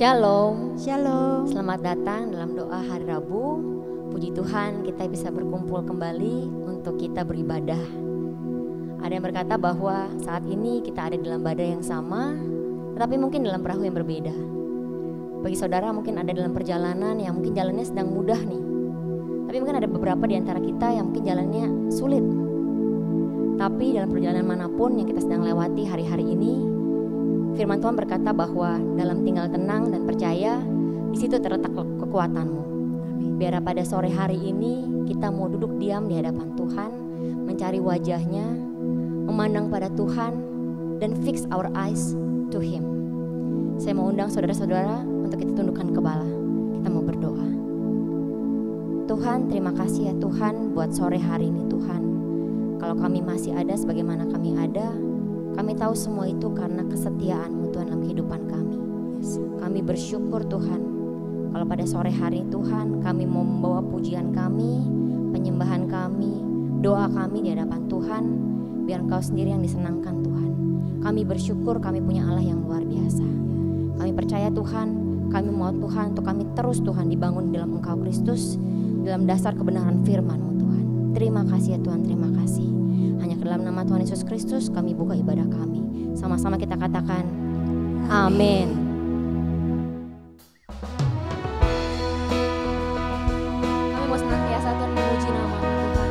Shalom. Shalom. Selamat datang dalam doa hari Rabu. Puji Tuhan kita bisa berkumpul kembali untuk kita beribadah. Ada yang berkata bahwa saat ini kita ada dalam badai yang sama, tetapi mungkin dalam perahu yang berbeda. Bagi saudara mungkin ada dalam perjalanan yang mungkin jalannya sedang mudah nih. Tapi mungkin ada beberapa di antara kita yang mungkin jalannya sulit. Tapi dalam perjalanan manapun yang kita sedang lewati hari-hari ini, firman Tuhan berkata bahwa dalam tinggal tenang dan percaya, di situ terletak kekuatanmu. Biar pada sore hari ini kita mau duduk diam di hadapan Tuhan, mencari wajahnya, memandang pada Tuhan, dan fix our eyes to Him. Saya mau undang saudara-saudara untuk kita tundukkan kepala. Kita mau berdoa. Tuhan, terima kasih ya Tuhan buat sore hari ini Tuhan. Kalau kami masih ada sebagaimana kami ada, kami tahu semua itu karena kesetiaan-Mu Tuhan dalam kehidupan kami. Kami bersyukur Tuhan, kalau pada sore hari Tuhan kami mau membawa pujian kami, penyembahan kami, doa kami di hadapan Tuhan, biar Engkau sendiri yang disenangkan Tuhan. Kami bersyukur kami punya Allah yang luar biasa. Kami percaya Tuhan, kami mau Tuhan untuk kami terus Tuhan dibangun dalam Engkau Kristus, dalam dasar kebenaran firman-Mu Tuhan. Terima kasih ya Tuhan, terima kasih. Hanya ke dalam nama Tuhan Yesus Kristus kami buka ibadah kami. Sama-sama kita katakan amin. Kami mau senantiasa Tuhan memuji nama-Mu Tuhan.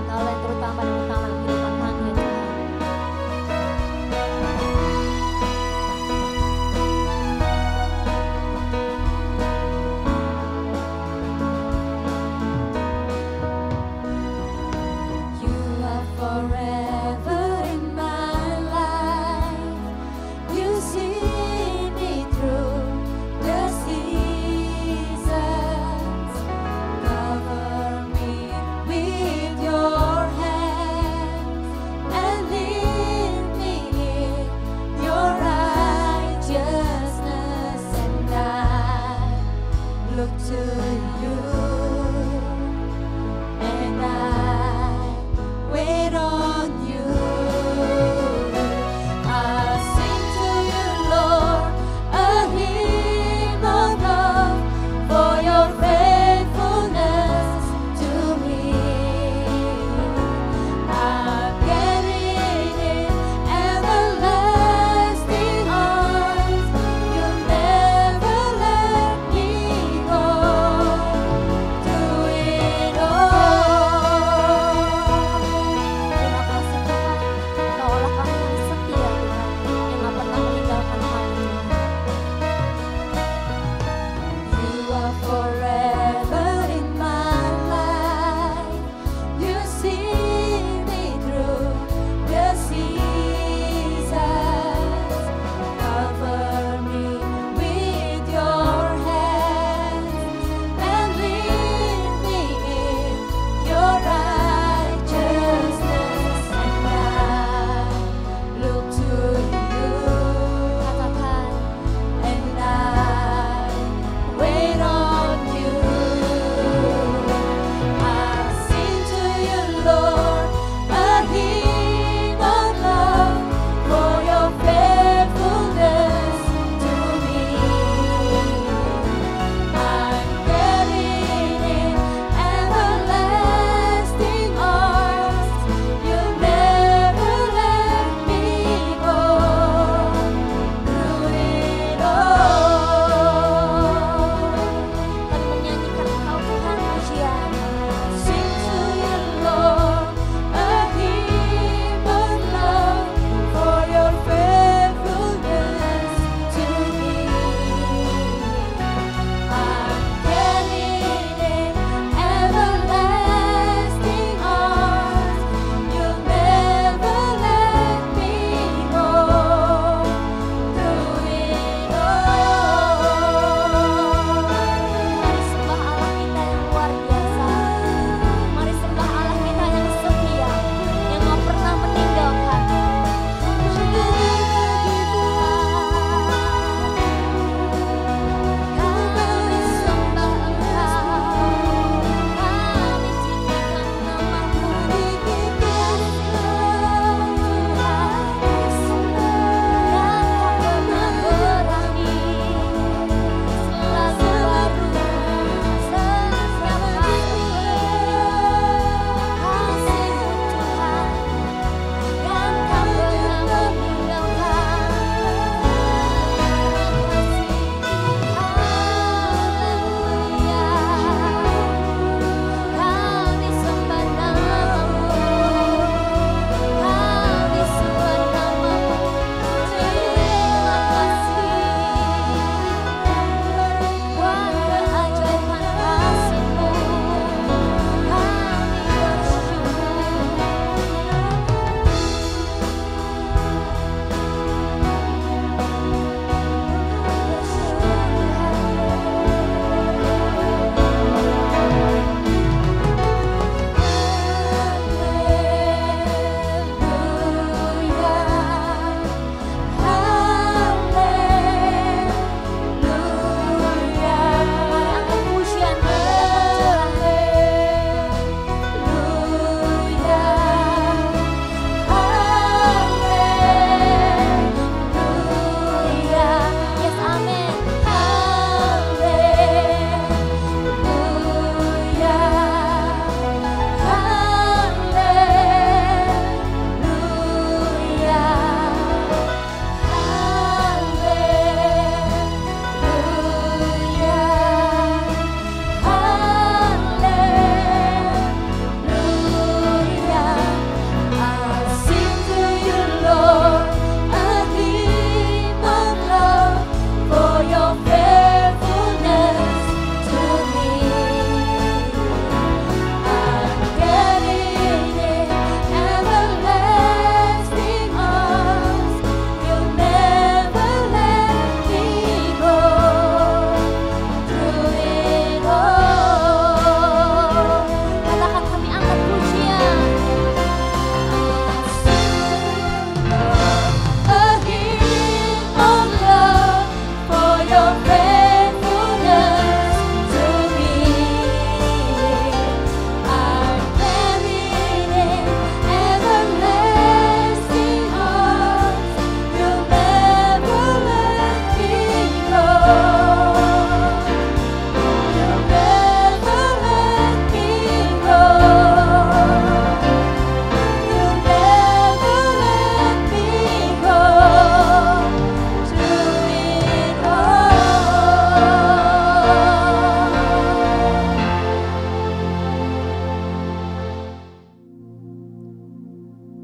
Allah yang terutama dan utama dalam kehidupan kami ya Tuhan. Forever in my life, you see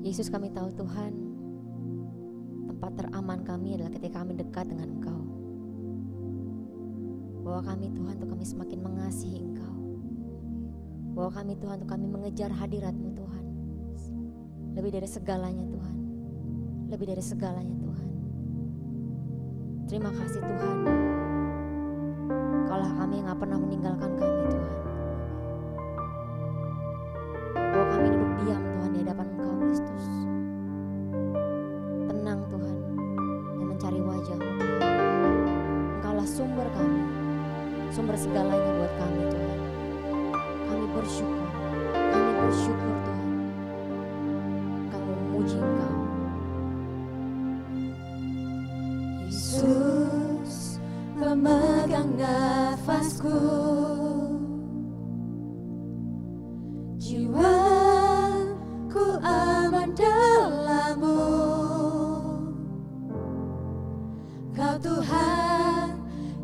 Yesus, kami tahu Tuhan, tempat teraman kami adalah ketika kami dekat dengan Engkau. Bahwa kami Tuhan, untuk kami semakin mengasihi Engkau. Bahwa kami Tuhan, untuk kami mengejar hadirat-Mu Tuhan. Lebih dari segalanya Tuhan. Lebih dari segalanya Tuhan. Terima kasih Tuhan. Kaulah kami yang gak pernah meninggalkan kami Tuhan. Bahwa kami duduk diam Tuhan di hadapan Engkau Kristus. Tenang Tuhan. Dan mencari wajah-Mu Tuhan. Engkaulah sumber kami. Sumber segalanya buat kami Tuhan. Kami bersyukur. Kami bersyukur Tuhan. Kami memuji Engkau. Yesus pemegang nafasku, jiwaku aman dalam-Mu. Kau Tuhan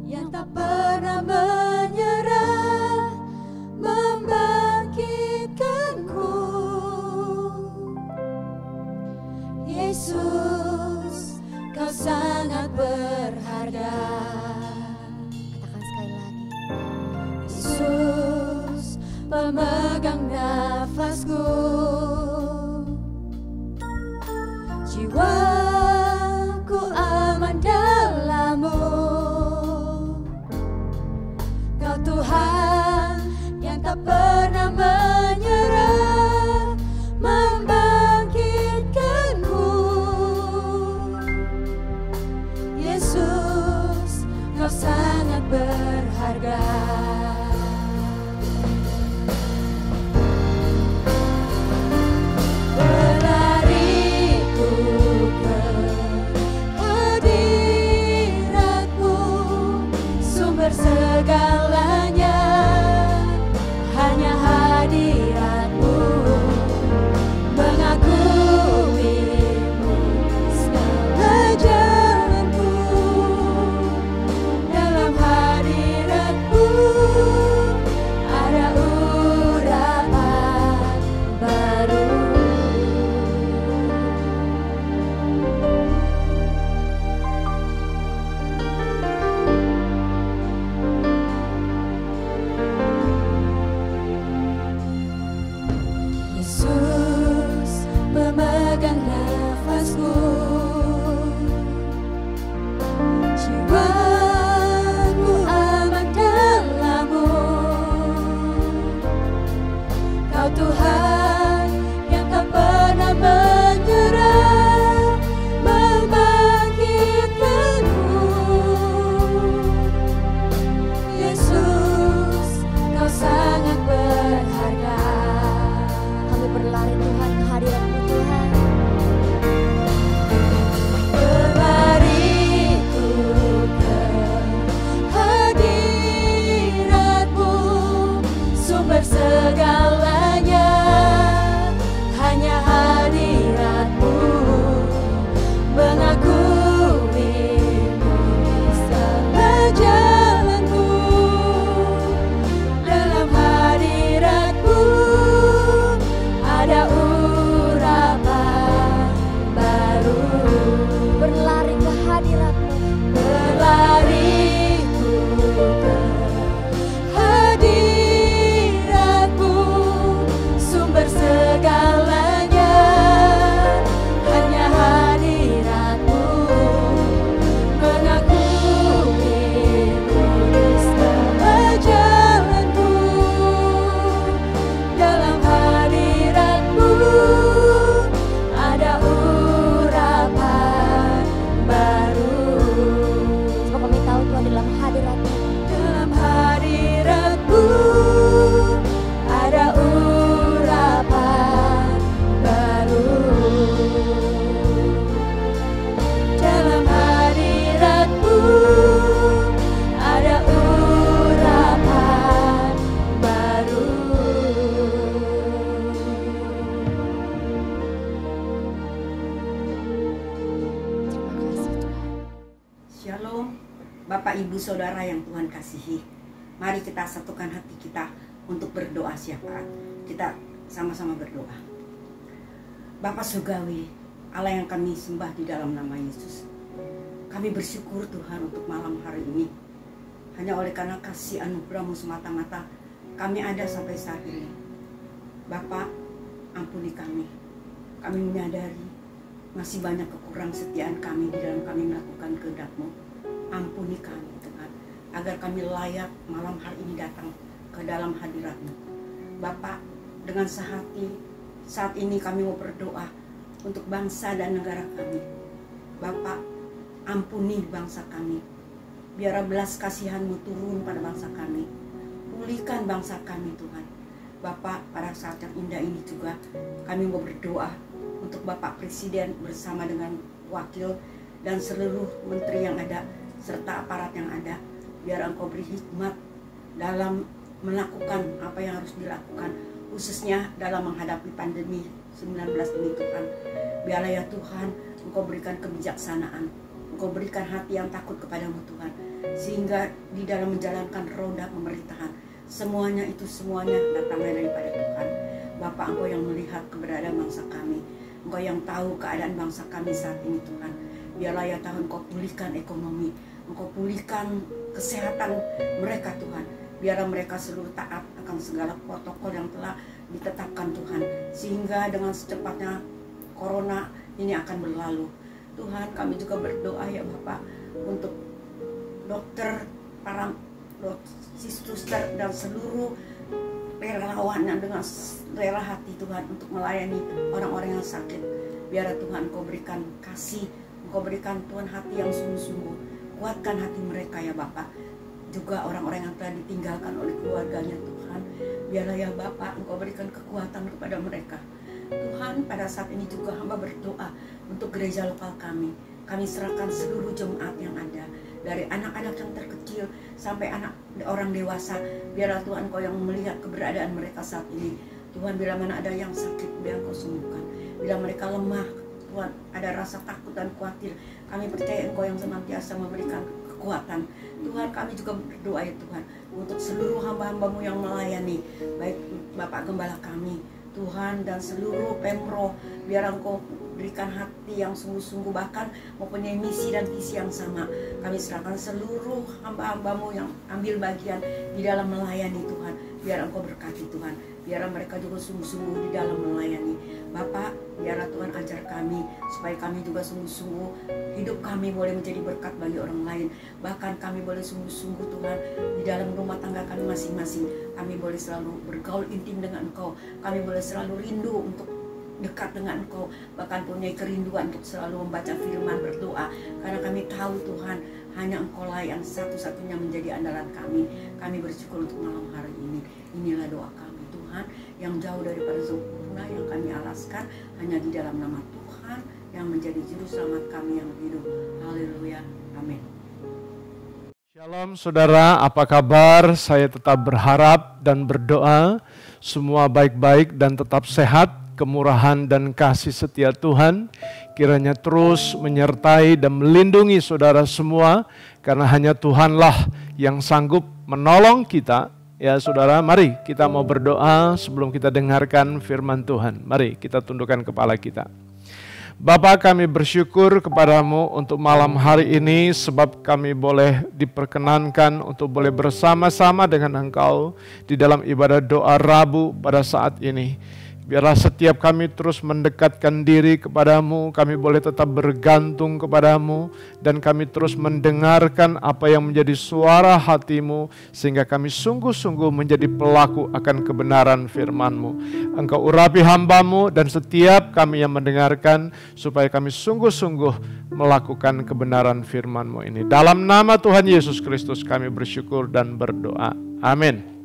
yang tak pernah menyerah, membangkitkanku. Yesus, Kau sangat berharga. Katakan sekali lagi. Yesus pemegang nafasku, jiwaku aman dalam-Mu. Kau Tuhan yang tak pernah menyerah, membangkitkanku. Yesus, Kau sangat berharga. Berlariku ke hadirat-Mu, sumber segalanya. Hanya hadirat-Mu, mengakuimu segala jalanku. Dalam hadirat-Mu ada urapan baru. Yesus pemegang nafasku, jiwaku aman dalam-Mu. Kau Tuhan yang tak pernah menyerah, membangkitkanku. Yesus, Kau sangat berharga. Kami berlari Tuhan ke hadirat-Mu Tuhan. Berlariku ke hadirat-Mu, sumber segalanya. Hanya hadirat-Mu, mengakuimu segala jalanku. Dalam hadirat-Mu ada urapan baru. Berlari ke hadirat-Mu. Berlariku ke hadirat-Mu, sumber segalanya. Hanya hadirat-Mu, mengakuimu segala jalanku. Dalam hadirat-Mu ada urapan baru. Sebab kami tahu Tuhan, dalam hadirat-Mu Dalam hadirat-Mu ada urapan baru. Dalam hadirat-Mu ada urapan baru. terima kasih Tuhan. Shalom, Bapak Ibu Saudara yang Tuhan kasihi. Mari kita satukan hati kita untuk berdoa syafaat. Kita sama-sama berdoa. Bapa Surgawi, Allah yang kami sembah di dalam nama Yesus. Kami bersyukur Tuhan untuk malam hari ini. Hanya oleh karena kasih anugerah-Mu semata-mata kami ada sampai saat ini. Bapa, ampuni kami. Kami menyadari masih banyak kekurang setiaan kami di dalam kami melakukan kehendak-Mu. Ampuni kami Tuhan, agar kami layak malam hari ini datang ke dalam hadirat-Mu. Bapa, dengan sehati saat ini kami mau berdoa untuk bangsa dan negara kami. Bapa, ampuni bangsa kami. Biar belas kasihan-Mu turun pada bangsa kami. Pulihkan bangsa kami Tuhan. Bapa, pada saat yang indah ini juga kami mau berdoa untuk Bapak Presiden bersama dengan wakil dan seluruh menteri yang ada serta aparat yang ada. Biar Engkau beri hikmat dalam melakukan apa yang harus dilakukan, khususnya dalam menghadapi pandemi 19 ini Tuhan. Biarlah ya Tuhan, Engkau berikan kebijaksanaan, Engkau berikan hati yang takut kepadamu Tuhan, sehingga di dalam menjalankan roda pemerintahan semuanya datangnya daripada Tuhan. Bapak, Engkau yang melihat keberadaan bangsa kami, Engkau yang tahu keadaan bangsa kami saat ini Tuhan. Biarlah ya Tuhan, Engkau pulihkan ekonomi, Engkau pulihkan kesehatan mereka Tuhan. Biarlah mereka seluruh taat akan segala protokol yang telah ditetapkan Tuhan, sehingga dengan secepatnya corona ini akan berlalu. Tuhan, kami juga berdoa ya Bapak untuk dokter, para suster dan seluruh relawan yang dengan rela hati Tuhan untuk melayani orang-orang yang sakit. Biar Tuhan Engkau berikan kasih, Engkau berikan Tuhan hati yang sungguh-sungguh. Kuatkan hati mereka ya Bapak. Juga orang-orang yang telah ditinggalkan oleh keluarganya Tuhan. Biarlah ya Bapak, Engkau berikan kekuatan kepada mereka. Tuhan, pada saat ini juga hamba berdoa untuk gereja lokal kami. Kami serahkan seluruh jemaat yang ada, dari anak-anak yang terkecil sampai anak orang dewasa. Biarlah Tuhan Engkau yang melihat keberadaan mereka saat ini. Tuhan, bila mana ada yang sakit, biar Engkau sembuhkan. Bila mereka lemah, Tuhan, ada rasa takut dan khawatir, kami percaya Engkau yang senantiasa memberikan kekuatan. Tuhan, kami juga berdoa ya Tuhan untuk seluruh hamba-hamba-Mu yang melayani, baik Bapak Gembala kami Tuhan dan seluruh Pemro. Biar Engkau berikan hati yang sungguh-sungguh, bahkan mempunyai misi dan visi yang sama. Kami serahkan seluruh hamba-hamba-Mu yang ambil bagian di dalam melayani Tuhan. Biar Engkau berkati Tuhan, biar mereka juga sungguh-sungguh di dalam melayani. Bapak, biarlah Tuhan ajar kami supaya kami juga sungguh-sungguh hidup kami boleh menjadi berkat bagi orang lain. Bahkan kami boleh sungguh-sungguh Tuhan di dalam rumah tangga kami masing-masing. Kami boleh selalu bergaul intim dengan Engkau. Kami boleh selalu rindu untuk dekat dengan Engkau, bahkan punya kerinduan untuk selalu membaca firman, berdoa, karena kami tahu Tuhan hanya Engkau lah yang satu-satunya menjadi andalan kami. Kami bersyukur untuk malam hari ini. Inilah doa kami Tuhan, yang jauh daripada sempurna yang kami alaskan hanya di dalam nama Tuhan yang menjadi juru selamat kami yang hidup. Haleluya, amin. Shalom saudara, apa kabar? Saya tetap berharap dan berdoa semua baik-baik dan tetap sehat. Kemurahan dan kasih setia Tuhan kiranya terus menyertai dan melindungi saudara semua, karena hanya Tuhanlah yang sanggup menolong kita. Ya saudara, mari kita mau berdoa sebelum kita dengarkan firman Tuhan. Mari kita tundukkan kepala kita. Bapa, kami bersyukur kepadamu untuk malam hari ini, sebab kami boleh diperkenankan untuk boleh bersama-sama dengan Engkau di dalam ibadah doa Rabu pada saat ini. Biarlah setiap kami terus mendekatkan diri kepadamu, kami boleh tetap bergantung kepadamu, dan kami terus mendengarkan apa yang menjadi suara hatimu, sehingga kami sungguh-sungguh menjadi pelaku akan kebenaran firman-Mu. Engkau urapi hamba-Mu dan setiap kami yang mendengarkan, supaya kami sungguh-sungguh melakukan kebenaran firman-Mu ini. Dalam nama Tuhan Yesus Kristus kami bersyukur dan berdoa. Amin.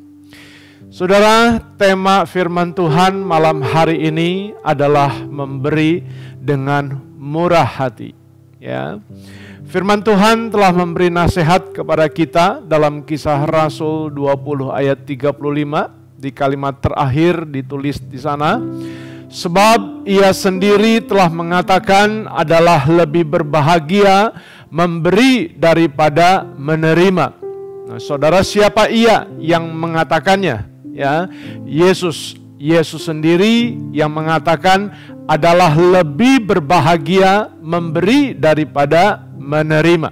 Saudara, tema firman Tuhan malam hari ini adalah memberi dengan murah hati. Ya, firman Tuhan telah memberi nasihat kepada kita dalam Kisah Rasul 20 ayat 35. Di kalimat terakhir ditulis di sana, sebab ia sendiri telah mengatakan adalah lebih berbahagia memberi daripada menerima. Nah, saudara, siapa ia yang mengatakannya? Ya, Yesus sendiri yang mengatakan adalah lebih berbahagia memberi daripada menerima.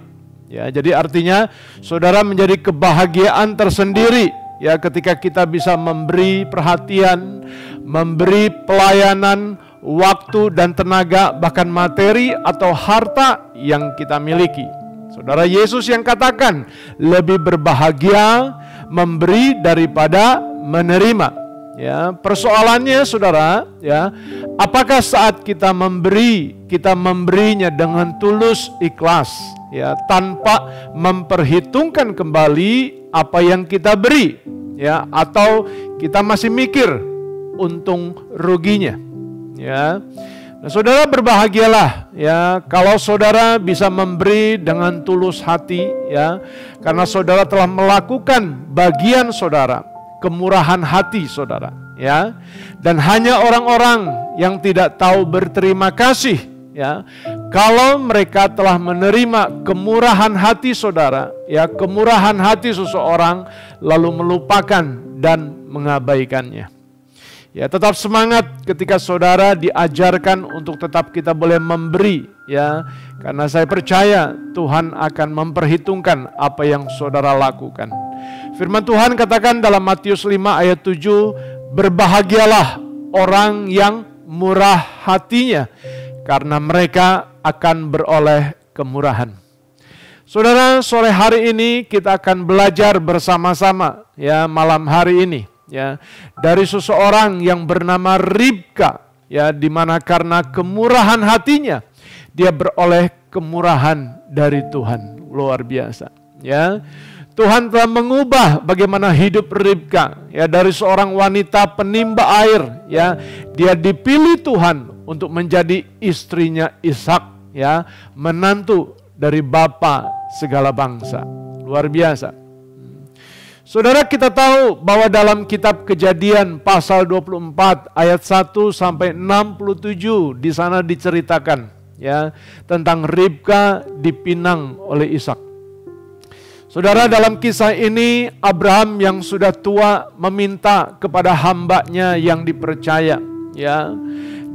Ya, jadi artinya saudara menjadi kebahagiaan tersendiri ya ketika kita bisa memberi perhatian, memberi pelayanan, waktu dan tenaga, bahkan materi atau harta yang kita miliki. Saudara, Yesus yang katakan lebih berbahagia memberi daripada menerima. Ya, persoalannya saudara, ya, apakah saat kita memberi, kita memberinya dengan tulus, ikhlas, ya, tanpa memperhitungkan kembali apa yang kita beri, ya, atau kita masih mikir untung ruginya, ya. Nah, saudara, berbahagialah ya kalau saudara bisa memberi dengan tulus hati, ya, karena saudara telah melakukan bagian saudara, kemurahan hati saudara, ya. Dan hanya orang-orang yang tidak tahu berterima kasih, ya, kalau mereka telah menerima kemurahan hati saudara, ya, kemurahan hati seseorang lalu melupakan dan mengabaikannya. Ya, tetap semangat ketika saudara diajarkan untuk tetap kita boleh memberi, ya, karena saya percaya Tuhan akan memperhitungkan apa yang saudara lakukan. Firman Tuhan katakan dalam Matius 5 ayat 7, berbahagialah orang yang murah hatinya, karena mereka akan beroleh kemurahan. Saudara, sore hari ini kita akan belajar bersama-sama, ya, malam hari ini, ya, dari seseorang yang bernama Ribka, ya, di mana karena kemurahan hatinya dia beroleh kemurahan dari Tuhan. Luar biasa, ya. Tuhan telah mengubah bagaimana hidup Ribka, ya, dari seorang wanita penimba air, ya, dia dipilih Tuhan untuk menjadi istrinya Ishak, ya, menantu dari bapa segala bangsa. Luar biasa. Saudara, kita tahu bahwa dalam kitab Kejadian pasal 24 ayat 1 sampai 67 di sana diceritakan, ya, tentang Ribka dipinang oleh Ishak. Saudara, dalam kisah ini Abraham yang sudah tua meminta kepada hambanya yang dipercaya, ya,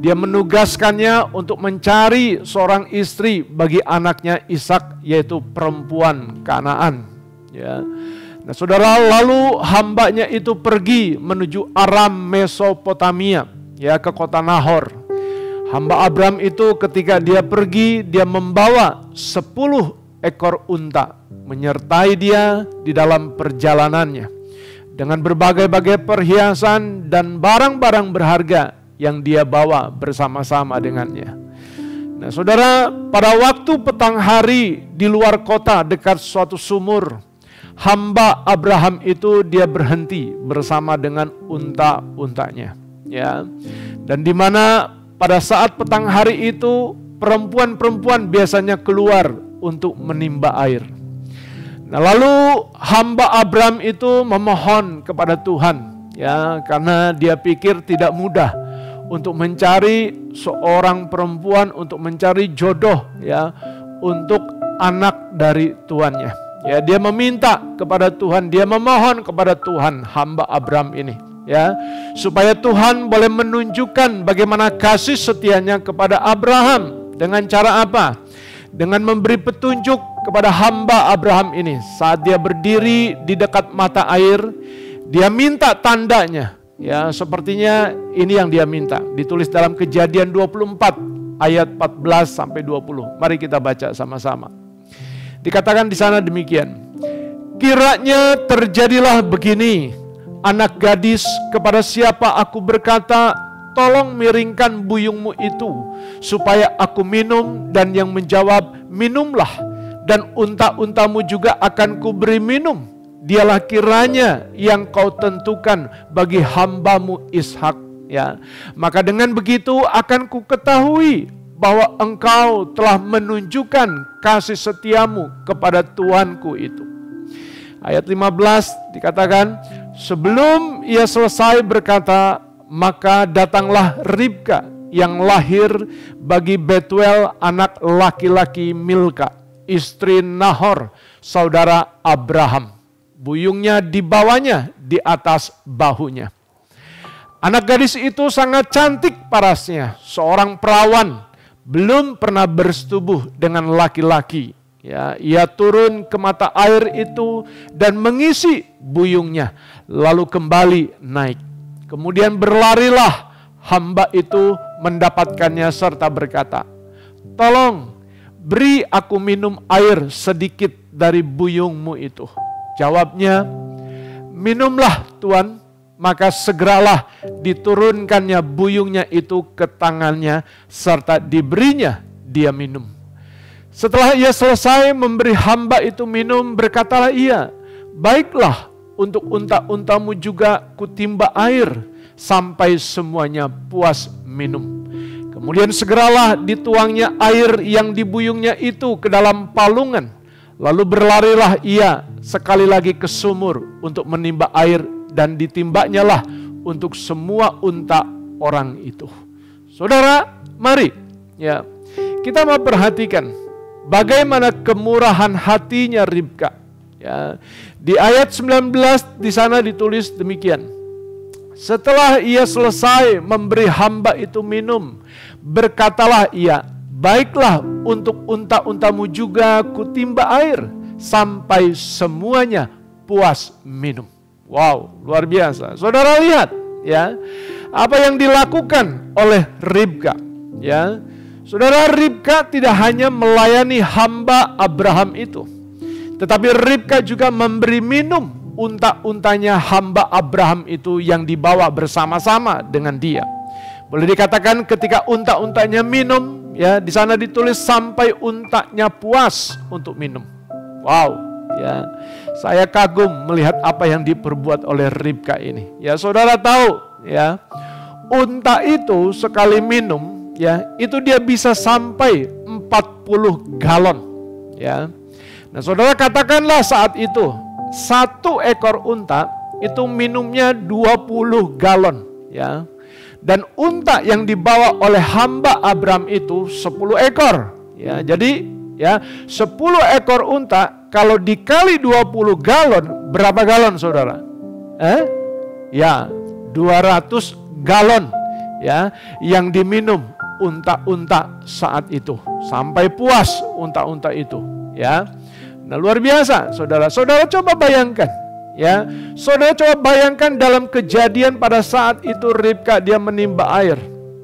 dia menugaskannya untuk mencari seorang istri bagi anaknya Ishak, yaitu perempuan Kanaan, ya. Nah, saudara, lalu hambanya itu pergi menuju Aram Mesopotamia, ya, ke kota Nahor. Hamba Abraham itu ketika dia pergi, dia membawa 10 ekor unta menyertai dia di dalam perjalanannya dengan berbagai-bagai perhiasan dan barang-barang berharga yang dia bawa bersama-sama dengannya. Nah, saudara, pada waktu petang hari di luar kota dekat suatu sumur, hamba Abraham itu dia berhenti bersama dengan unta-untanya, ya. Dan di mana pada saat petang hari itu perempuan-perempuan biasanya keluar untuk menimba air. Nah, lalu hamba Abraham itu memohon kepada Tuhan, ya, karena dia pikir tidak mudah untuk mencari seorang perempuan, untuk mencari jodoh, ya, untuk anak dari tuannya. Ya, dia meminta kepada Tuhan, dia memohon kepada Tuhan, hamba Abraham ini, ya, supaya Tuhan boleh menunjukkan bagaimana kasih setianya kepada Abraham. Dengan cara apa? Dengan memberi petunjuk kepada hamba Abraham ini. Saat dia berdiri di dekat mata air, dia minta tandanya, ya, sepertinya ini yang dia minta. Ditulis dalam Kejadian 24 ayat 14 sampai 20. Mari kita baca sama-sama. Dikatakan di sana demikian. Kiranya terjadilah begini, anak gadis, kepada siapa aku berkata, tolong miringkan buyungmu itu, supaya aku minum, dan yang menjawab, minumlah, dan unta-untamu juga akan kuberi minum. Dialah kiranya yang kau tentukan bagi hambamu Ishak, ya. Maka dengan begitu akan ku ketahui bahwa engkau telah menunjukkan kasih setiamu kepada tuanku itu. Ayat 15 dikatakan, sebelum ia selesai berkata, maka datanglah Ribka yang lahir bagi Betuel anak laki-laki Milka, istri Nahor, saudara Abraham. Buyungnya dibawanya di atas bahunya. Anak gadis itu sangat cantik parasnya, seorang perawan, belum pernah bersetubuh dengan laki-laki. Ya, ia turun ke mata air itu dan mengisi buyungnya, lalu kembali naik. Kemudian berlarilah hamba itu mendapatkannya serta berkata, "Tolong, beri aku minum air sedikit dari buyungmu itu." Jawabnya, "Minumlah Tuan." Maka segeralah diturunkannya buyungnya itu ke tangannya serta diberinya dia minum. Setelah ia selesai memberi hamba itu minum, berkatalah ia, "Baiklah, untuk unta-untamu juga kutimba air sampai semuanya puas minum." Kemudian segeralah dituangnya air yang di buyungnya itu ke dalam palungan. Lalu berlarilah ia sekali lagi ke sumur untuk menimba air, dan ditimbanya lah untuk semua unta orang itu. Saudara, mari ya kita mau perhatikan bagaimana kemurahan hatinya Ribka. Ya, di ayat 19 di sana ditulis demikian. Setelah ia selesai memberi hamba itu minum, berkatalah ia, "Baiklah, untuk unta-untamu juga kutimba air sampai semuanya puas minum." Wow, luar biasa. Saudara lihat ya, apa yang dilakukan oleh Ribka. Ya, saudara, Ribka tidak hanya melayani hamba Abraham itu, tetapi Ribka juga memberi minum unta-untanya hamba Abraham itu yang dibawa bersama-sama dengan dia. Boleh dikatakan ketika unta-untanya minum, ya di sana ditulis sampai untanya puas untuk minum. Wow. Ya, saya kagum melihat apa yang diperbuat oleh Ribka ini. Ya, saudara tahu, ya, unta itu sekali minum, ya, itu dia bisa sampai 40 galon. Ya, nah saudara katakanlah saat itu satu ekor unta itu minumnya 20 galon. Ya, dan unta yang dibawa oleh hamba Abraham itu 10 ekor. Ya, jadi ya 10 ekor unta kalau dikali 20 galon, berapa galon saudara? Ya 200 galon ya yang diminum unta-unta saat itu. Sampai puas unta-unta itu ya. Nah luar biasa saudara. Saudara coba bayangkan ya. Saudara coba bayangkan dalam kejadian pada saat itu Ribka dia menimba air.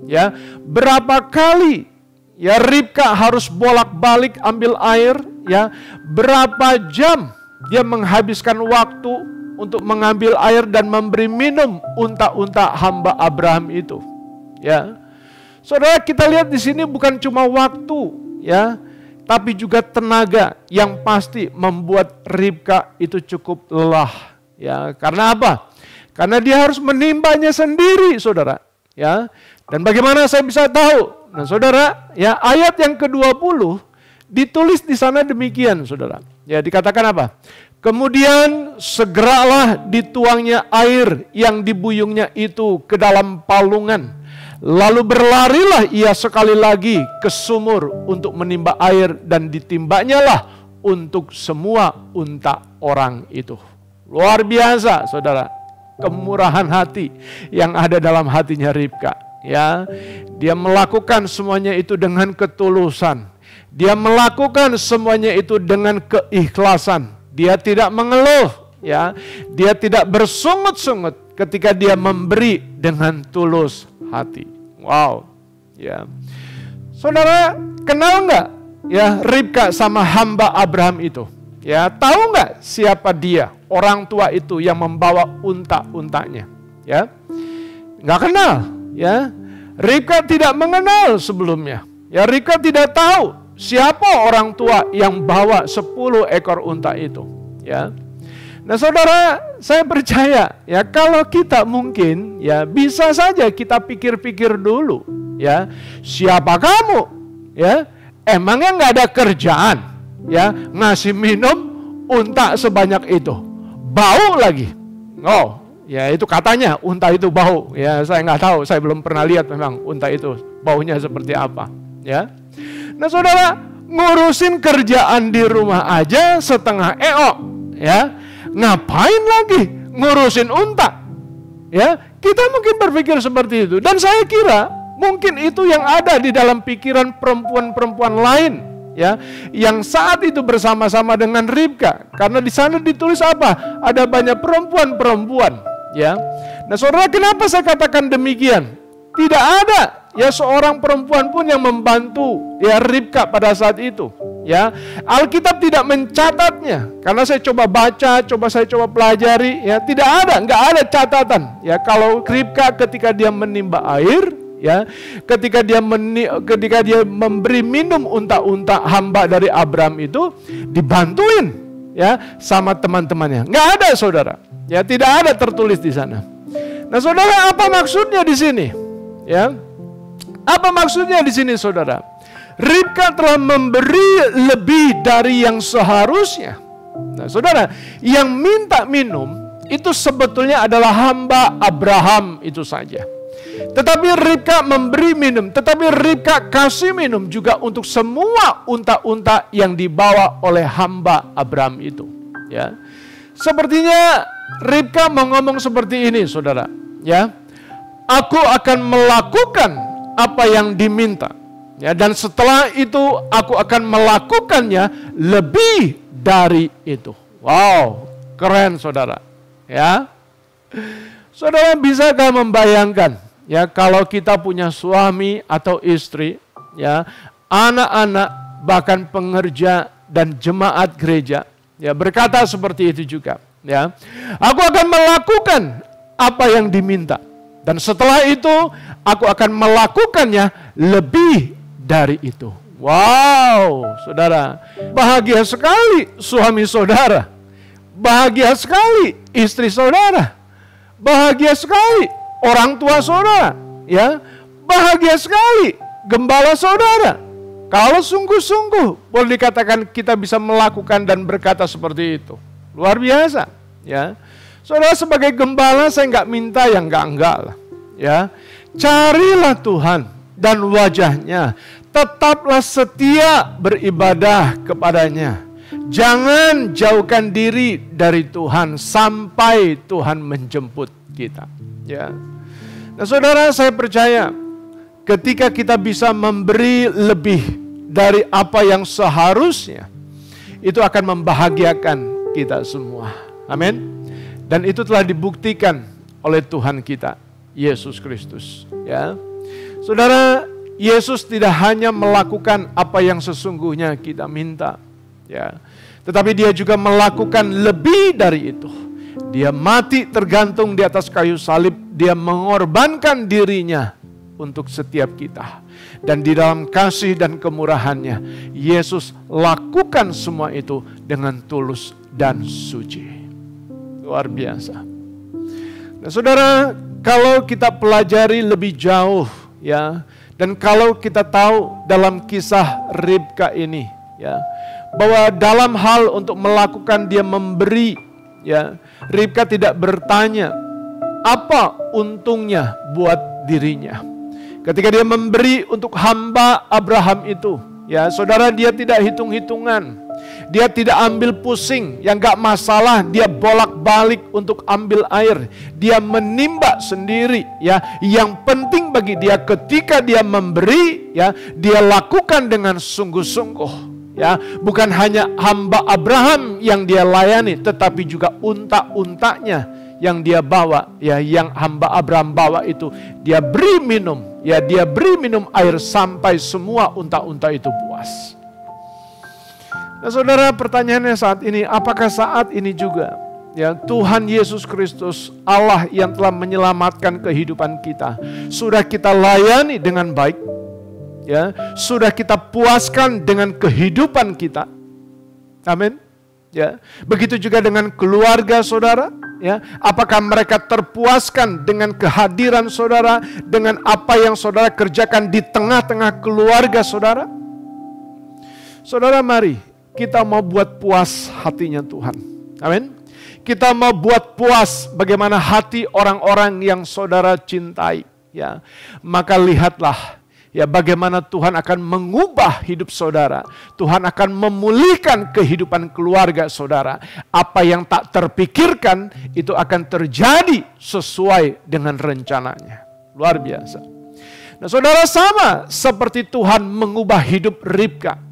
Ya, berapa kali ya Ribka harus bolak-balik ambil air, ya. Berapa jam dia menghabiskan waktu untuk mengambil air dan memberi minum unta-unta hamba Abraham itu. Ya. Saudara, kita lihat di sini bukan cuma waktu, ya, tapi juga tenaga yang pasti membuat Ribka itu cukup lelah, ya. Karena apa? Karena dia harus menimbanya sendiri, saudara, ya. Dan bagaimana saya bisa tahu? Nah, saudara, ya ayat yang ke-20 ditulis di sana demikian, saudara. Ya, dikatakan apa? Kemudian segeralah dituangnya air yang dibuyungnya itu ke dalam palungan. Lalu berlarilah ia sekali lagi ke sumur untuk menimba air dan ditimbanya lah untuk semua unta orang itu. Luar biasa, saudara, kemurahan hati yang ada dalam hatinya Ribka. Ya, dia melakukan semuanya itu dengan ketulusan. Dia melakukan semuanya itu dengan keikhlasan. Dia tidak mengeluh, ya. Dia tidak bersungut-sungut ketika dia memberi dengan tulus hati. Wow, ya. Saudara, kenal nggak ya Ribka sama hamba Abraham itu? Ya, tahu nggak siapa dia? Orang tua itu yang membawa unta-untanya, ya. Nggak kenal. Ya, Ribka tidak mengenal sebelumnya. Ya, Ribka tidak tahu siapa orang tua yang bawa 10 ekor unta itu. Ya, nah saudara, saya percaya ya kalau kita mungkin ya bisa saja kita pikir-pikir dulu. Ya, siapa kamu? Ya, emangnya nggak ada kerjaan? Ya, ngasih minum unta sebanyak itu, bau lagi. Oh. Ya itu katanya unta itu bau. Ya saya nggak tahu, saya belum pernah lihat memang unta itu baunya seperti apa. Ya. Nah saudara, ngurusin kerjaan di rumah aja setengah EO. Ya, ngapain lagi ngurusin unta? Ya, Kita mungkin berpikir seperti itu. Dan saya kira mungkin itu yang ada di dalam pikiran perempuan-perempuan lain, ya, yang saat itu bersama-sama dengan Ribka. Karena di sana ditulis apa? Ada banyak perempuan-perempuan, ya. Nah, saudara, kenapa saya katakan demikian? Tidak ada ya seorang perempuan pun yang membantu ya Ribka pada saat itu, ya. Alkitab tidak mencatatnya, karena saya coba baca, saya coba pelajari, ya, nggak ada catatan, ya, kalau Ribka ketika dia menimba air, ya, ketika dia memberi minum unta-unta hamba dari Abraham itu dibantuin, ya, sama teman-temannya. Nggak ada, saudara, ya, tidak ada tertulis di sana. Nah, saudara, apa maksudnya di sini? Ya, apa maksudnya di sini, saudara? Ribka telah memberi lebih dari yang seharusnya. Nah, saudara, yang minta minum itu sebetulnya adalah hamba Abraham itu saja. Tetapi Ribka memberi minum, tetapi Ribka kasih minum juga untuk semua unta-unta yang dibawa oleh hamba Abraham itu. Ya, sepertinya Ribka mau ngomong seperti ini, saudara. Ya, aku akan melakukan apa yang diminta. Ya, dan setelah itu aku akan melakukannya lebih dari itu. Wow, keren, saudara. Ya, saudara, bisakah membayangkan, ya, kalau kita punya suami atau istri, ya, anak-anak, bahkan pengerja dan jemaat gereja, ya, berkata seperti itu juga, ya, aku akan melakukan apa yang diminta. Dan setelah itu, aku akan melakukannya lebih dari itu. Wow, saudara. Bahagia sekali suami saudara. Bahagia sekali istri saudara. Bahagia sekali orang tua saudara. Ya, bahagia sekali gembala saudara. Kalau sungguh-sungguh boleh dikatakan kita bisa melakukan dan berkata seperti itu. Luar biasa. Ya. Saudara, sebagai gembala saya nggak minta yang enggak lah, ya. Carilah Tuhan dan wajahnya, tetaplah setia beribadah kepadanya. Jangan jauhkan diri dari Tuhan sampai Tuhan menjemput kita, ya. Nah, saudara, saya percaya ketika kita bisa memberi lebih dari apa yang seharusnya, itu akan membahagiakan kita semua. Amin. Dan itu telah dibuktikan oleh Tuhan kita, Yesus Kristus. Ya, saudara, Yesus tidak hanya melakukan apa yang sesungguhnya kita minta, ya, tetapi dia juga melakukan lebih dari itu. Dia mati tergantung di atas kayu salib. Dia mengorbankan dirinya untuk setiap kita. Dan di dalam kasih dan kemurahannya, Yesus lakukan semua itu dengan tulus dan suci. Luar biasa. Nah, saudara, kalau kita pelajari lebih jauh, ya, dan kalau kita tahu dalam kisah Ribka ini, ya, bahwa dalam hal untuk melakukan dia memberi, ya, Ribka tidak bertanya apa untungnya buat dirinya. Ketika dia memberi untuk hamba Abraham itu, ya, saudara, dia tidak hitung-hitungan. Dia tidak ambil pusing, yang gak masalah dia bolak-balik untuk ambil air. Dia menimba sendiri, ya. Yang penting bagi dia ketika dia memberi, ya, dia lakukan dengan sungguh-sungguh, ya. Bukan hanya hamba Abraham yang dia layani, tetapi juga unta-untanya yang dia bawa, ya, yang hamba Abraham bawa itu dia beri minum, ya, dia beri minum air sampai semua unta-unta itu puas. Nah, saudara, pertanyaannya saat ini, apakah saat ini juga, ya, Tuhan Yesus Kristus, Allah yang telah menyelamatkan kehidupan kita, sudah kita layani dengan baik, ya, sudah kita puaskan dengan kehidupan kita. Amin. Ya, begitu juga dengan keluarga saudara, ya, apakah mereka terpuaskan dengan kehadiran saudara, dengan apa yang saudara kerjakan di tengah-tengah keluarga saudara? Saudara, mari kita mau buat puas hatinya Tuhan. Amin. Kita mau buat puas bagaimana hati orang-orang yang saudara cintai, ya. Maka lihatlah Ya, bagaimana Tuhan akan mengubah hidup saudara. Tuhan akan memulihkan kehidupan keluarga saudara. Apa yang tak terpikirkan itu akan terjadi sesuai dengan rencananya. Luar biasa. Nah, saudara, sama seperti Tuhan mengubah hidup Ribka.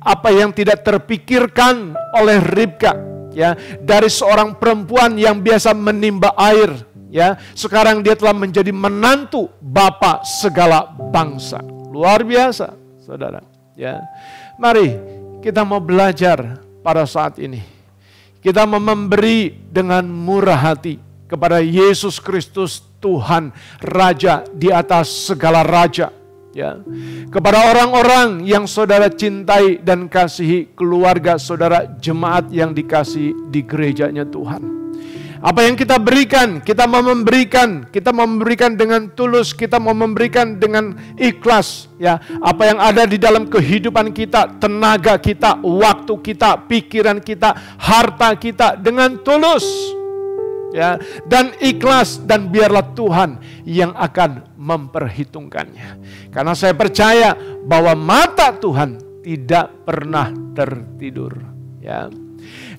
Apa yang tidak terpikirkan oleh Ribka, ya, dari seorang perempuan yang biasa menimba air, ya, sekarang dia telah menjadi menantu bapa segala bangsa. Luar biasa, saudara. Ya, mari kita mau belajar pada saat ini. Kita mau memberi dengan murah hati kepada Yesus Kristus, Tuhan, Raja di atas segala raja. Ya, kepada orang-orang yang saudara cintai dan kasihi, keluarga saudara, jemaat yang dikasihi di gerejanya Tuhan. Apa yang kita berikan, kita mau memberikan dengan tulus, kita mau memberikan dengan ikhlas. Ya, apa yang ada di dalam kehidupan kita, tenaga kita, waktu kita, pikiran kita, harta kita, dengan tulus. Ya, dan ikhlas, dan biarlah Tuhan yang akan memperhitungkannya. Karena saya percaya bahwa mata Tuhan tidak pernah tertidur. Ya,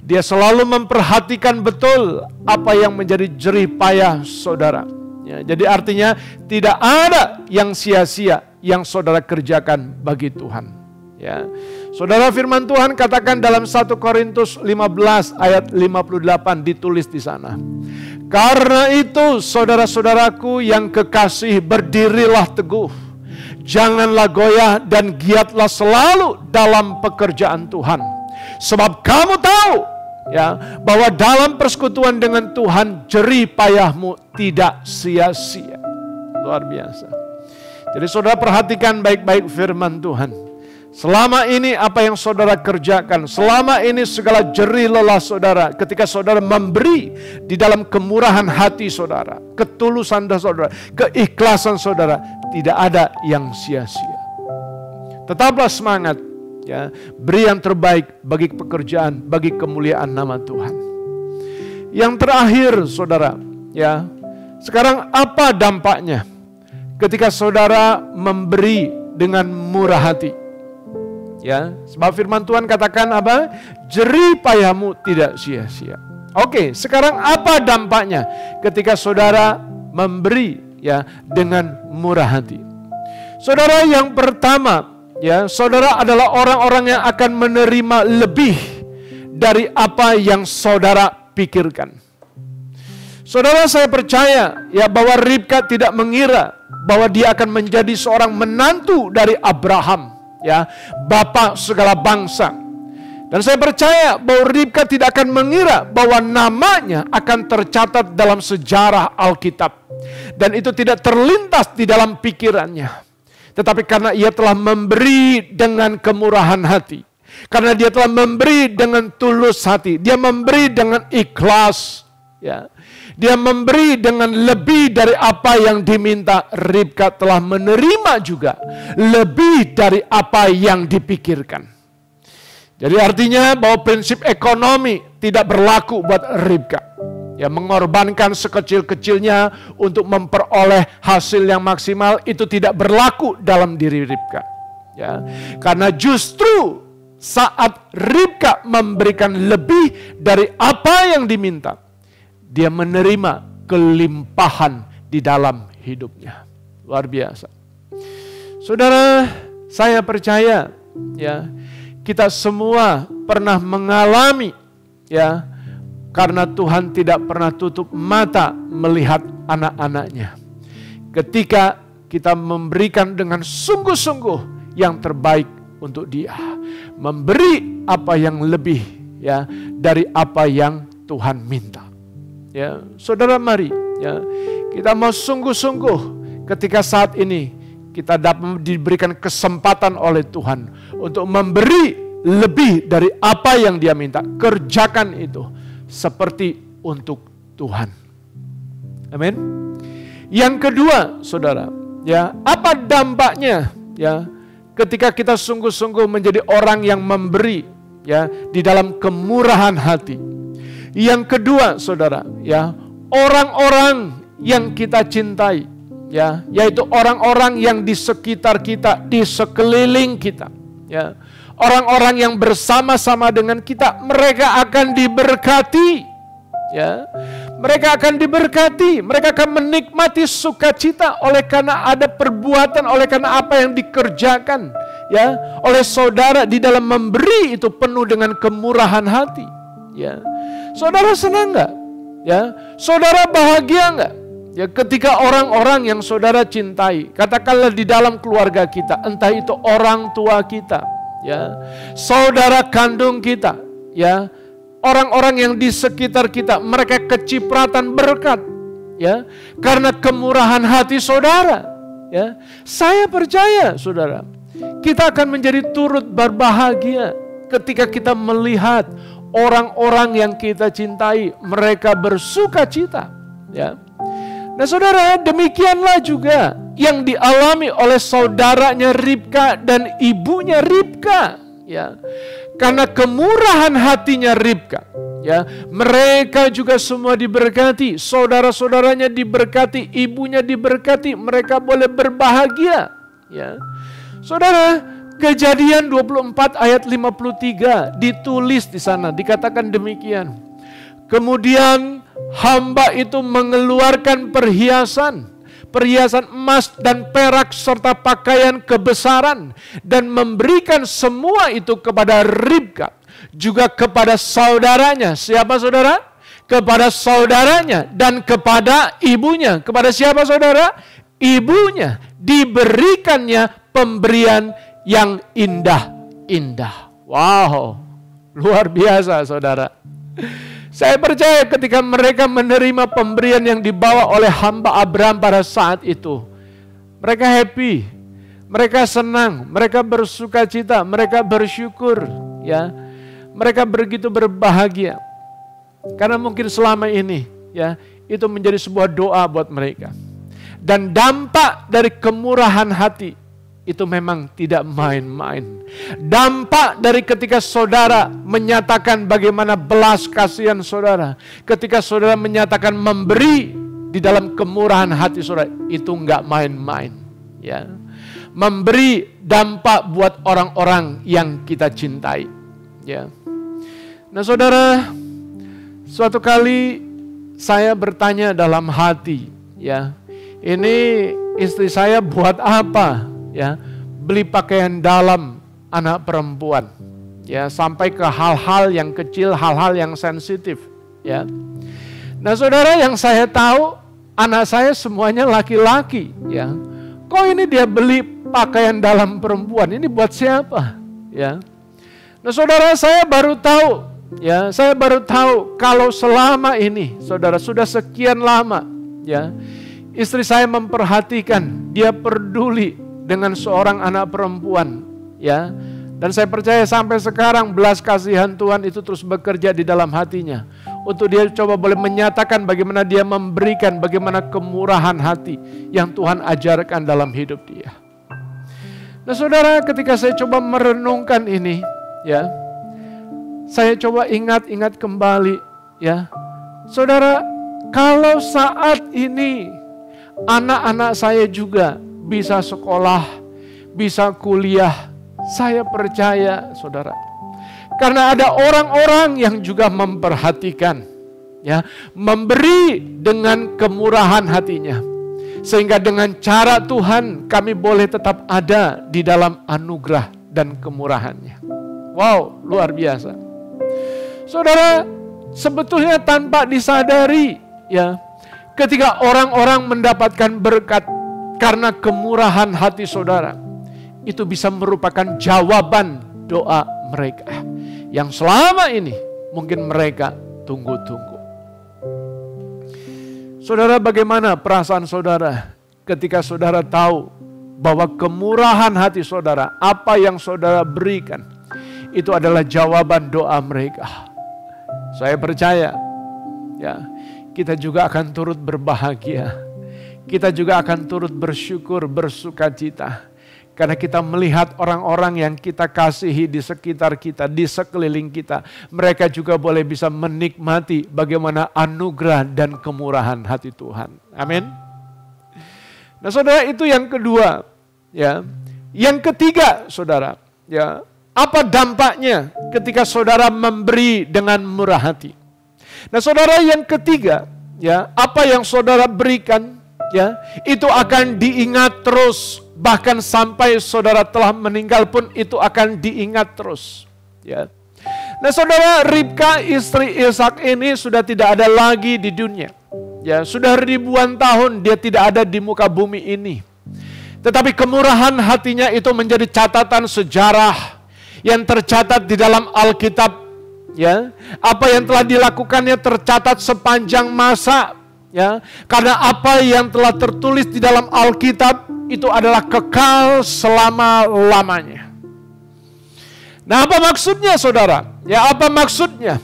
Dia selalu memperhatikan betul apa yang menjadi jerih payah saudara. Ya, jadi artinya tidak ada yang sia-sia yang saudara kerjakan bagi Tuhan. Ya, saudara, firman Tuhan katakan dalam 1 Korintus 15 ayat 58, ditulis di sana. Karena itu saudara-saudaraku yang kekasih, berdirilah teguh. Janganlah goyah dan giatlah selalu dalam pekerjaan Tuhan. Sebab kamu tahu, ya, bahwa dalam persekutuan dengan Tuhan jerih payahmu tidak sia-sia. Luar biasa. Jadi saudara perhatikan baik-baik firman Tuhan. Selama ini apa yang saudara kerjakan, selama ini segala jerih lelah saudara, ketika saudara memberi di dalam kemurahan hati saudara, ketulusan saudara, keikhlasan saudara, tidak ada yang sia-sia. Tetaplah semangat, ya, beri yang terbaik bagi pekerjaan, bagi kemuliaan nama Tuhan. Yang terakhir saudara, ya, sekarang apa dampaknya ketika saudara memberi dengan murah hati? Ya, sebab firman Tuhan katakan apa? Jerih payahmu tidak sia-sia. Oke, sekarang apa dampaknya ketika saudara memberi, ya, dengan murah hati? Saudara, yang pertama, ya, saudara adalah orang-orang yang akan menerima lebih dari apa yang saudara pikirkan. Saudara, saya percaya, ya, bahwa Ribka tidak mengira bahwa dia akan menjadi seorang menantu dari Abraham, ya, bapa segala bangsa. Dan saya percaya bahwa Ribka tidak akan mengira bahwa namanya akan tercatat dalam sejarah Alkitab. Dan itu tidak terlintas di dalam pikirannya. Tetapi karena ia telah memberi dengan kemurahan hati, karena dia telah memberi dengan tulus hati, dia memberi dengan ikhlas, ya, dia memberi dengan lebih dari apa yang diminta. Ribka telah menerima juga lebih dari apa yang dipikirkan. Jadi artinya bahwa prinsip ekonomi tidak berlaku buat Ribka. Ya, mengorbankan sekecil-kecilnya untuk memperoleh hasil yang maksimal itu tidak berlaku dalam diri Ribka. Ya, karena justru saat Ribka memberikan lebih dari apa yang diminta, dia menerima kelimpahan di dalam hidupnya. Luar biasa. Saudara, saya percaya, ya, kita semua pernah mengalami, ya, karena Tuhan tidak pernah tutup mata melihat anak-anaknya. Ketika kita memberikan dengan sungguh-sungguh yang terbaik untuk dia, memberi apa yang lebih, ya, dari apa yang Tuhan minta. Ya, saudara, mari, ya, kita mau sungguh-sungguh ketika saat ini kita dapat diberikan kesempatan oleh Tuhan untuk memberi lebih dari apa yang dia minta. Kerjakan itu seperti untuk Tuhan. Amin. Yang kedua, saudara, ya, apa dampaknya, ya, ketika kita sungguh-sungguh menjadi orang yang memberi, ya, di dalam kemurahan hati. Yang kedua, saudara, ya, orang-orang yang kita cintai, ya, yaitu orang-orang yang di sekitar kita, di sekeliling kita, ya. Orang-orang yang bersama-sama dengan kita, mereka akan diberkati, ya. Mereka akan diberkati, mereka akan menikmati sukacita oleh karena ada perbuatan, oleh karena apa yang dikerjakan, ya, oleh saudara di dalam memberi itu penuh dengan kemurahan hati, ya. Saudara senang nggak? Ya, saudara bahagia nggak? Ya, ketika orang-orang yang saudara cintai, katakanlah di dalam keluarga kita, entah itu orang tua kita, ya, saudara kandung kita, ya, orang-orang yang di sekitar kita, mereka kecipratan berkat, ya, karena kemurahan hati saudara, ya. Saya percaya, saudara, kita akan menjadi turut berbahagia ketika kita melihat orang-orang yang kita cintai, mereka bersuka cita, ya. Nah, saudara, demikianlah juga yang dialami oleh saudaranya Ribka dan ibunya Ribka, ya. Karena kemurahan hatinya Ribka, ya, mereka juga semua diberkati, saudara-saudaranya diberkati, ibunya diberkati, mereka boleh berbahagia, ya. Saudara, Kejadian 24 ayat 53 ditulis di sana, dikatakan demikian. Kemudian hamba itu mengeluarkan perhiasan emas dan perak serta pakaian kebesaran dan memberikan semua itu kepada Ribka, juga kepada saudaranya. Siapa saudara? Kepada saudaranya dan kepada ibunya. Kepada siapa saudara? Ibunya. Diberikannya pemberian yang indah-indah. Wow, luar biasa saudara. Saya percaya ketika mereka menerima pemberian yang dibawa oleh hamba Abraham pada saat itu, mereka happy, mereka senang, mereka bersuka cita, mereka bersyukur, ya. Mereka begitu berbahagia. Karena mungkin selama ini, ya, itu menjadi sebuah doa buat mereka. Dan dampak dari kemurahan hati itu memang tidak main-main. Dampak dari ketika saudara menyatakan bagaimana belas kasihan saudara, ketika saudara menyatakan memberi di dalam kemurahan hati saudara, itu enggak main-main, ya. Memberi dampak buat orang-orang yang kita cintai, ya. Nah, saudara, suatu kali saya bertanya dalam hati, ya, ini istri saya buat apa? Ya, beli pakaian dalam anak perempuan, ya, sampai ke hal-hal yang kecil, hal-hal yang sensitif, ya. Nah, saudara, yang saya tahu anak saya semuanya laki-laki, ya. Kok ini dia beli pakaian dalam perempuan? Ini buat siapa, ya? Nah, saudara, saya baru tahu, ya, saya baru tahu kalau selama ini, saudara, sudah sekian lama, ya, istri saya memperhatikan, dia peduli dengan seorang anak perempuan, ya. Dan saya percaya sampai sekarang belas kasihan Tuhan itu terus bekerja di dalam hatinya untuk dia coba boleh menyatakan bagaimana dia memberikan, bagaimana kemurahan hati yang Tuhan ajarkan dalam hidup dia. Nah, saudara, ketika saya coba merenungkan ini, ya, saya coba ingat-ingat kembali, ya. Saudara, kalau saat ini anak-anak saya juga bisa sekolah, bisa kuliah, saya percaya, saudara, karena ada orang-orang yang juga memperhatikan, ya, memberi dengan kemurahan hatinya, sehingga dengan cara Tuhan kami boleh tetap ada di dalam anugerah dan kemurahannya. Wow, luar biasa, saudara. Sebetulnya tanpa disadari, ya, ketika orang-orang mendapatkan berkat karena kemurahan hati saudara, itu bisa merupakan jawaban doa mereka yang selama ini mungkin mereka tunggu-tunggu. Saudara, bagaimana perasaan saudara ketika saudara tahu bahwa kemurahan hati saudara, apa yang saudara berikan, itu adalah jawaban doa mereka? Saya percaya, ya, kita juga akan turut berbahagia. Kita juga akan turut bersyukur, bersuka cita. Karena kita melihat orang-orang yang kita kasihi di sekitar kita, di sekeliling kita. Mereka juga boleh bisa menikmati bagaimana anugerah dan kemurahan hati Tuhan. Amin. Nah saudara, itu yang kedua. Ya. Yang ketiga saudara, ya, apa dampaknya ketika saudara memberi dengan murah hati? Nah saudara, yang ketiga, ya, apa yang saudara berikan, ya, itu akan diingat terus, bahkan sampai saudara telah meninggal pun itu akan diingat terus, ya. Nah saudara, Ribka istri Ishak ini sudah tidak ada lagi di dunia. Ya, sudah ribuan tahun dia tidak ada di muka bumi ini. Tetapi kemurahan hatinya itu menjadi catatan sejarah yang tercatat di dalam Alkitab. Ya, apa yang telah dilakukannya tercatat sepanjang masa. Ya, karena apa yang telah tertulis di dalam Alkitab itu adalah kekal selama-lamanya. Nah, apa maksudnya saudara? Ya, apa maksudnya?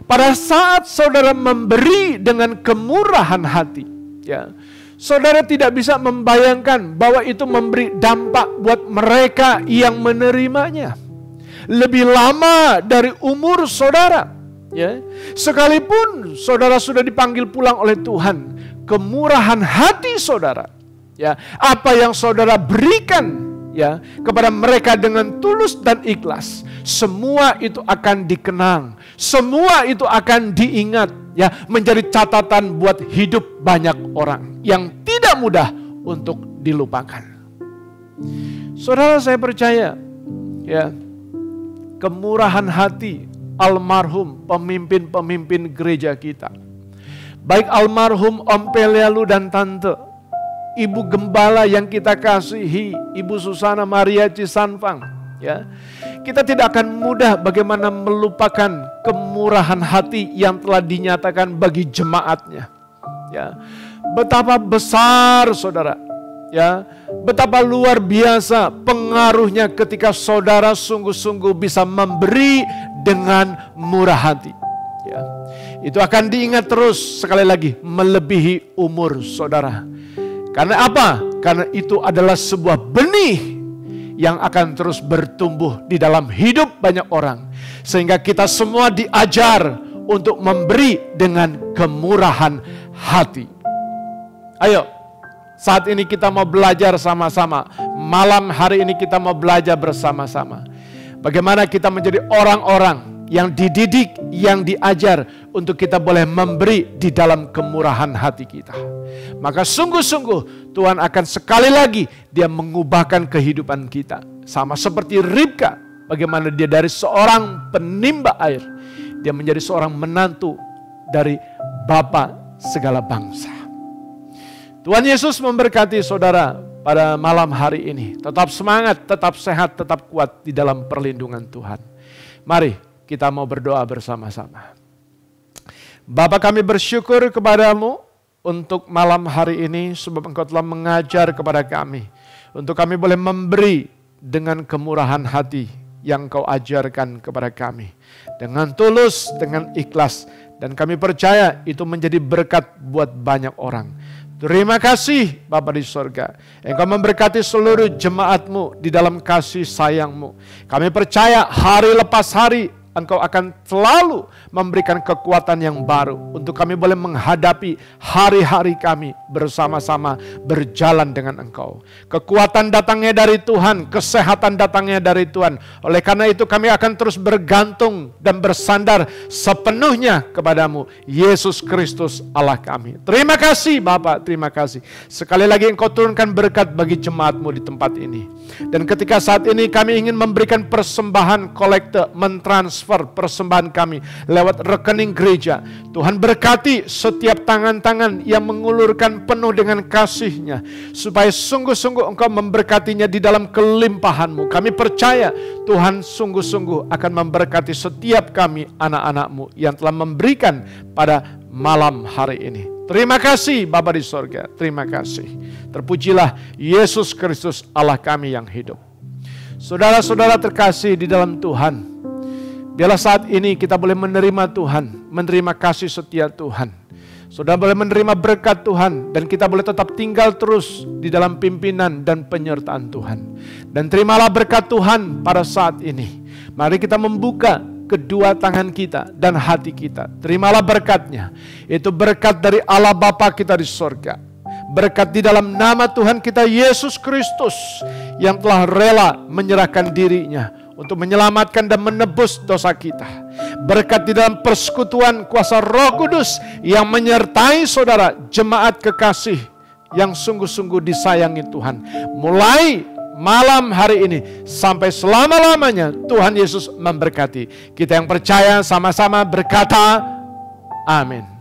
Pada saat saudara memberi dengan kemurahan hati, ya, saudara tidak bisa membayangkan bahwa itu memberi dampak buat mereka yang menerimanya lebih lama dari umur saudara. Ya, sekalipun saudara sudah dipanggil pulang oleh Tuhan, kemurahan hati saudara, ya, apa yang saudara berikan, ya, kepada mereka dengan tulus dan ikhlas, semua itu akan dikenang, semua itu akan diingat, ya, menjadi catatan buat hidup banyak orang yang tidak mudah untuk dilupakan. Saudara, saya percaya, ya, kemurahan hati almarhum pemimpin-pemimpin gereja kita, baik almarhum Om Pelialu dan Tante, Ibu Gembala yang kita kasihi, Ibu Susana Maria Cisanfang, ya, kita tidak akan mudah bagaimana melupakan kemurahan hati yang telah dinyatakan bagi jemaatnya. Ya, betapa besar saudara, ya, betapa luar biasa pengaruhnya ketika saudara sungguh-sungguh bisa memberi dengan murah hati. Ya, itu akan diingat terus, sekali lagi, melebihi umur saudara. Karena apa? Karena itu adalah sebuah benih yang akan terus bertumbuh di dalam hidup banyak orang. Sehingga kita semua diajar untuk memberi dengan kemurahan hati. Ayo, saat ini kita mau belajar sama-sama. Malam hari ini kita mau belajar bersama-sama. Bagaimana kita menjadi orang-orang yang dididik, yang diajar untuk kita boleh memberi di dalam kemurahan hati kita. Maka sungguh-sungguh Tuhan akan sekali lagi dia mengubahkan kehidupan kita. Sama seperti Ribka, bagaimana dia dari seorang penimba air, dia menjadi seorang menantu dari Bapa segala bangsa. Tuhan Yesus memberkati saudara pada malam hari ini. Tetap semangat, tetap sehat, tetap kuat di dalam perlindungan Tuhan. Mari kita mau berdoa bersama-sama. Bapa, kami bersyukur kepadamu untuk malam hari ini sebab Engkau telah mengajar kepada kami untuk kami boleh memberi dengan kemurahan hati yang Engkau ajarkan kepada kami dengan tulus, dengan ikhlas, dan kami percaya itu menjadi berkat buat banyak orang. Terima kasih Bapa di surga, Engkau memberkati seluruh jemaat-Mu di dalam kasih sayang-Mu. Kami percaya hari lepas hari Engkau akan selalu memberikan kekuatan yang baru untuk kami boleh menghadapi hari-hari kami bersama-sama berjalan dengan Engkau. Kekuatan datangnya dari Tuhan, kesehatan datangnya dari Tuhan. Oleh karena itu kami akan terus bergantung dan bersandar sepenuhnya kepadamu, Yesus Kristus Allah kami. Terima kasih Bapa, terima kasih. Sekali lagi Engkau turunkan berkat bagi jemaat-Mu di tempat ini. Dan ketika saat ini kami ingin memberikan persembahan kolekte, mentransfer persembahan kami lewat rekening gereja. Tuhan berkati setiap tangan-tangan yang mengulurkan penuh dengan kasih-Nya, supaya sungguh-sungguh Engkau memberkatinya di dalam kelimpahan-Mu. Kami percaya Tuhan sungguh-sungguh akan memberkati setiap kami anak-anak-Mu yang telah memberikan pada malam hari ini. Terima kasih Bapa di sorga, terima kasih. Terpujilah Yesus Kristus Allah kami yang hidup. Saudara-saudara terkasih di dalam Tuhan, biarlah saat ini kita boleh menerima Tuhan, menerima kasih setia Tuhan. Saudara boleh menerima berkat Tuhan, dan kita boleh tetap tinggal terus di dalam pimpinan dan penyertaan Tuhan. Dan terimalah berkat Tuhan pada saat ini. Mari kita membuka kedua tangan kita dan hati kita. Terimalah berkatnya. Itu berkat dari Allah Bapa kita di surga. Berkat di dalam nama Tuhan kita Yesus Kristus yang telah rela menyerahkan dirinya untuk menyelamatkan dan menebus dosa kita. Berkat di dalam persekutuan kuasa Roh Kudus yang menyertai saudara jemaat kekasih yang sungguh-sungguh disayangi Tuhan. Mulai malam hari ini sampai selama-lamanya Tuhan Yesus memberkati. Kita yang percaya sama-sama berkata amin.